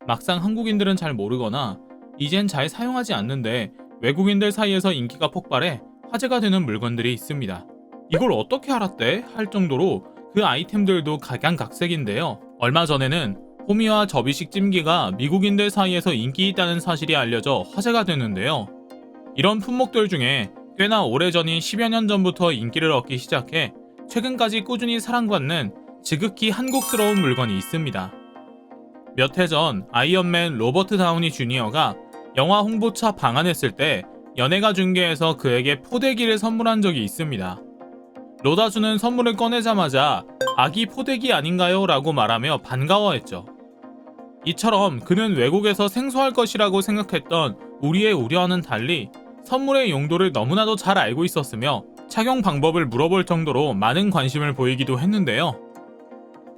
막상 한국인들은 잘 모르거나 이젠 잘 사용하지 않는데 외국인들 사이에서 인기가 폭발해 화제가 되는 물건들이 있습니다. 이걸 어떻게 알았대? 할 정도로 그 아이템들도 각양각색인데요. 얼마 전에는 호미와 접이식 찜기가 미국인들 사이에서 인기 있다는 사실이 알려져 화제가 됐는데요. 이런 품목들 중에 꽤나 오래전인 10여 년 전부터 인기를 얻기 시작해 최근까지 꾸준히 사랑받는 지극히 한국스러운 물건이 있습니다. 몇 해 전 아이언맨 로버트 다우니 주니어가 영화 홍보차 방한했을 때 연예가 중계에서 그에게 포대기를 선물한 적이 있습니다. 로다주는 선물을 꺼내자마자 아기 포대기 아닌가요? 라고 말하며 반가워했죠. 이처럼 그는 외국에서 생소할 것이라고 생각했던 우리의 우려와는 달리 선물의 용도를 너무나도 잘 알고 있었으며 착용 방법을 물어볼 정도로 많은 관심을 보이기도 했는데요.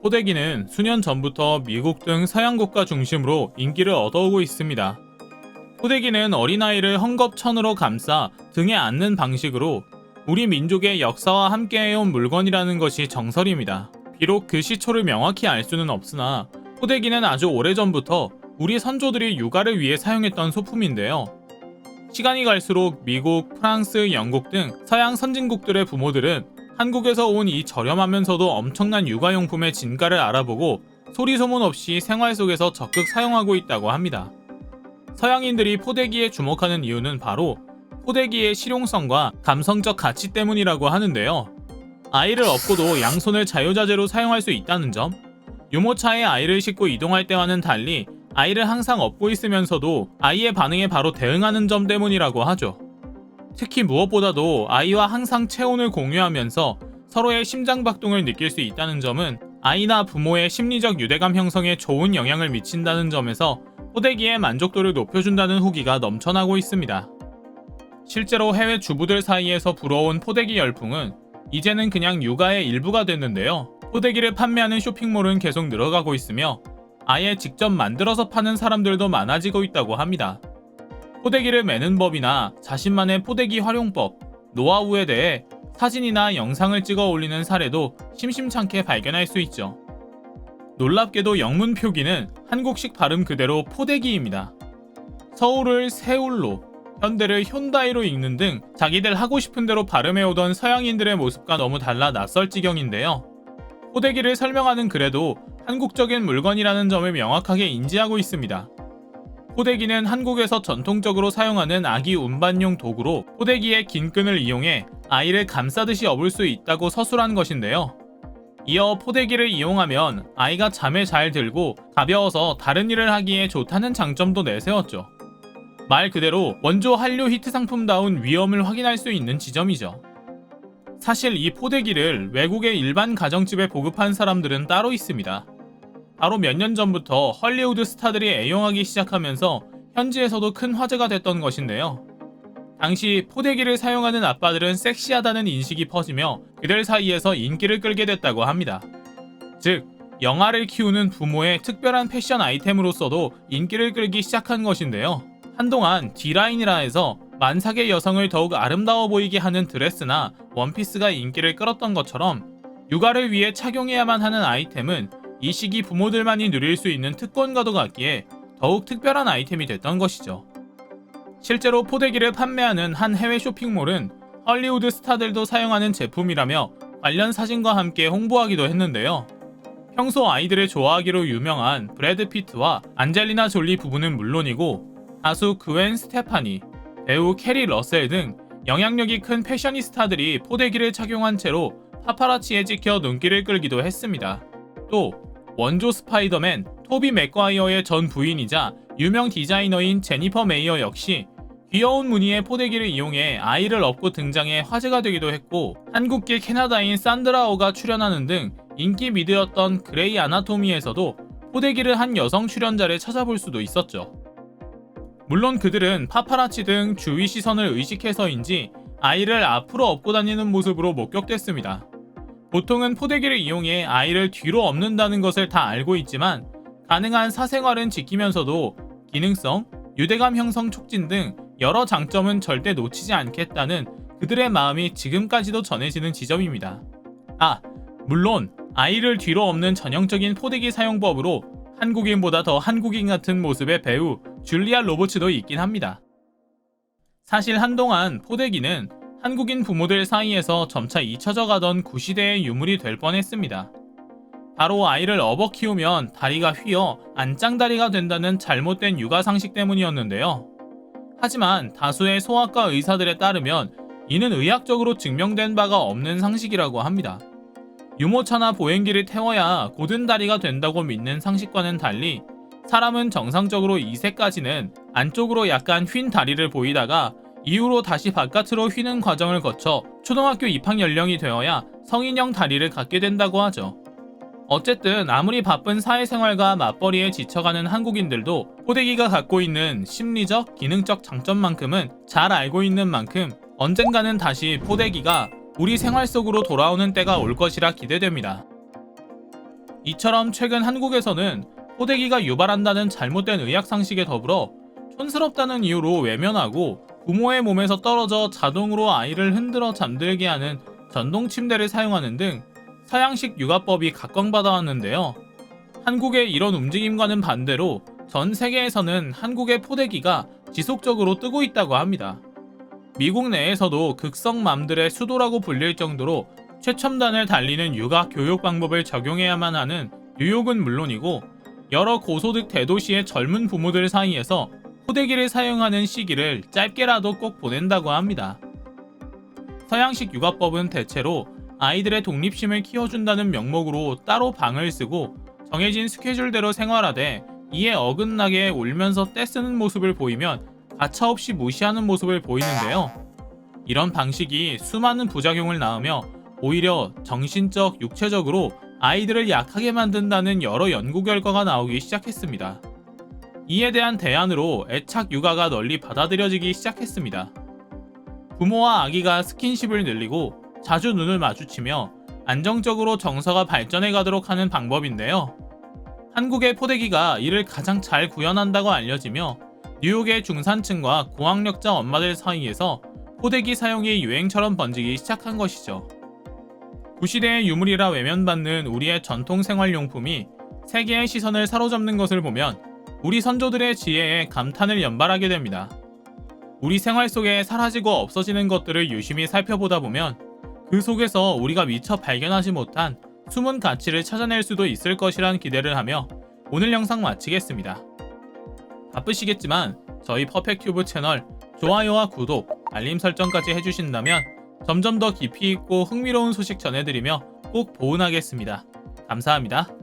포대기는 수년 전부터 미국 등 서양 국가 중심으로 인기를 얻어오고 있습니다. 포대기는 어린아이를 헝겊천으로 감싸 등에 안는 방식으로 우리 민족의 역사와 함께해온 물건이라는 것이 정설입니다. 비록 그 시초를 명확히 알 수는 없으나 포대기는 아주 오래전부터 우리 선조들이 육아를 위해 사용했던 소품인데요. 시간이 갈수록 미국, 프랑스, 영국 등 서양 선진국들의 부모들은 한국에서 온 이 저렴하면서도 엄청난 육아용품의 진가를 알아보고 소리소문 없이 생활 속에서 적극 사용하고 있다고 합니다. 서양인들이 포대기에 주목하는 이유는 바로 포대기의 실용성과 감성적 가치 때문이라고 하는데요. 아이를 업고도 양손을 자유자재로 사용할 수 있다는 점, 유모차에 아이를 싣고 이동할 때와는 달리 아이를 항상 업고 있으면서도 아이의 반응에 바로 대응하는 점 때문이라고 하죠. 특히 무엇보다도 아이와 항상 체온을 공유하면서 서로의 심장박동을 느낄 수 있다는 점은 아이나 부모의 심리적 유대감 형성에 좋은 영향을 미친다는 점에서 포대기의 만족도를 높여준다는 후기가 넘쳐나고 있습니다. 실제로 해외 주부들 사이에서 불어온 포대기 열풍은 이제는 그냥 육아의 일부가 됐는데요. 포대기를 판매하는 쇼핑몰은 계속 늘어가고 있으며 아예 직접 만들어서 파는 사람들도 많아지고 있다고 합니다. 포대기를 매는 법이나 자신만의 포대기 활용법, 노하우에 대해 사진이나 영상을 찍어 올리는 사례도 심심찮게 발견할 수 있죠. 놀랍게도 영문 표기는 한국식 발음 그대로 포대기입니다. 서울을 세울로, 현대를 현다이로 읽는 등 자기들 하고 싶은 대로 발음해오던 서양인들의 모습과 너무 달라 낯설 지경인데요. 포대기를 설명하는 글에도 한국적인 물건이라는 점을 명확하게 인지하고 있습니다. 포대기는 한국에서 전통적으로 사용하는 아기 운반용 도구로 포대기의 긴 끈을 이용해 아이를 감싸듯이 업을 수 있다고 서술한 것인데요. 이어 포대기를 이용하면 아이가 잠에 잘 들고 가벼워서 다른 일을 하기에 좋다는 장점도 내세웠죠. 말 그대로 원조 한류 히트 상품다운 위엄을 확인할 수 있는 지점이죠. 사실 이 포대기를 외국의 일반 가정집에 보급한 사람들은 따로 있습니다. 바로 몇 년 전부터 헐리우드 스타들이 애용하기 시작하면서 현지에서도 큰 화제가 됐던 것인데요. 당시 포대기를 사용하는 아빠들은 섹시하다는 인식이 퍼지며 그들 사이에서 인기를 끌게 됐다고 합니다. 즉, 영아를 키우는 부모의 특별한 패션 아이템으로서도 인기를 끌기 시작한 것인데요. 한동안 D라인이라 해서 만삭의 여성을 더욱 아름다워 보이게 하는 드레스나 원피스가 인기를 끌었던 것처럼 육아를 위해 착용해야만 하는 아이템은 이 시기 부모들만이 누릴 수 있는 특권과도 같기에 더욱 특별한 아이템이 됐던 것이죠. 실제로 포대기를 판매하는 한 해외 쇼핑몰은 헐리우드 스타들도 사용하는 제품이라며 관련 사진과 함께 홍보하기도 했는데요. 평소 아이들을 좋아하기로 유명한 브래드 피트와 안젤리나 졸리 부부는 물론이고 가수 그웬 스테파니, 배우 캐리 러셀 등 영향력이 큰 패셔니스타들이 포대기를 착용한 채로 파파라치에 찍혀 눈길을 끌기도 했습니다. 또 원조 스파이더맨 토비 맥과이어의 전 부인이자 유명 디자이너인 제니퍼 메이어 역시 귀여운 무늬의 포대기를 이용해 아이를 업고 등장해 화제가 되기도 했고, 한국계 캐나다인 산드라오가 출연하는 등 인기 미드였던 그레이 아나토미에서도 포대기를 한 여성 출연자를 찾아볼 수도 있었죠. 물론 그들은 파파라치 등 주위 시선을 의식해서인지 아이를 앞으로 업고 다니는 모습으로 목격됐습니다. 보통은 포대기를 이용해 아이를 뒤로 업는다는 것을 다 알고 있지만 가능한 사생활은 지키면서도 기능성, 유대감 형성 촉진 등 여러 장점은 절대 놓치지 않겠다는 그들의 마음이 지금까지도 전해지는 지점입니다. 물론 아이를 뒤로 업는 전형적인 포대기 사용법으로 한국인보다 더 한국인 같은 모습의 배우 줄리아 로버츠도 있긴 합니다. 사실 한동안 포대기는 한국인 부모들 사이에서 점차 잊혀져 가던 구시대의 유물이 될 뻔했습니다. 바로 아이를 업어 키우면 다리가 휘어 안짱다리가 된다는 잘못된 육아 상식 때문이었는데요. 하지만 다수의 소아과 의사들에 따르면 이는 의학적으로 증명된 바가 없는 상식이라고 합니다. 유모차나 보행기를 태워야 곧은 다리가 된다고 믿는 상식과는 달리 사람은 정상적으로 2세까지는 안쪽으로 약간 휜 다리를 보이다가 이후로 다시 바깥으로 휘는 과정을 거쳐 초등학교 입학 연령이 되어야 성인형 다리를 갖게 된다고 하죠. 어쨌든 아무리 바쁜 사회생활과 맞벌이에 지쳐가는 한국인들도 포대기가 갖고 있는 심리적, 기능적 장점만큼은 잘 알고 있는 만큼 언젠가는 다시 포대기가 우리 생활 속으로 돌아오는 때가 올 것이라 기대됩니다. 이처럼 최근 한국에서는 포대기가 유발한다는 잘못된 의학상식에 더불어 촌스럽다는 이유로 외면하고 부모의 몸에서 떨어져 자동으로 아이를 흔들어 잠들게 하는 전동 침대를 사용하는 등 서양식 육아법이 각광받아왔는데요. 한국의 이런 움직임과는 반대로 전 세계에서는 한국의 포대기가 지속적으로 뜨고 있다고 합니다. 미국 내에서도 극성맘들의 수도라고 불릴 정도로 최첨단을 달리는 육아 교육 방법을 적용해야만 하는 뉴욕은 물론이고 여러 고소득 대도시의 젊은 부모들 사이에서 포대기를 사용하는 시기를 짧게라도 꼭 보낸다고 합니다. 서양식 육아법은 대체로 아이들의 독립심을 키워준다는 명목으로 따로 방을 쓰고 정해진 스케줄대로 생활하되 이에 어긋나게 울면서 떼쓰는 모습을 보이면 가차없이 무시하는 모습을 보이는데요. 이런 방식이 수많은 부작용을 낳으며 오히려 정신적, 육체적으로 아이들을 약하게 만든다는 여러 연구 결과가 나오기 시작했습니다. 이에 대한 대안으로 애착 육아가 널리 받아들여지기 시작했습니다. 부모와 아기가 스킨십을 늘리고 자주 눈을 마주치며 안정적으로 정서가 발전해 가도록 하는 방법인데요. 한국의 포대기가 이를 가장 잘 구현한다고 알려지며 뉴욕의 중산층과 고학력자 엄마들 사이에서 포대기 사용이 유행처럼 번지기 시작한 것이죠. 구시대의 유물이라 외면받는 우리의 전통 생활용품이 세계의 시선을 사로잡는 것을 보면 우리 선조들의 지혜에 감탄을 연발하게 됩니다. 우리 생활 속에 사라지고 없어지는 것들을 유심히 살펴보다 보면 그 속에서 우리가 미처 발견하지 못한 숨은 가치를 찾아낼 수도 있을 것이란 기대를 하며 오늘 영상 마치겠습니다. 바쁘시겠지만 저희 퍼펙튜브 채널 좋아요와 구독, 알림 설정까지 해주신다면 점점 더 깊이 있고 흥미로운 소식 전해드리며 꼭 보은하겠습니다. 감사합니다.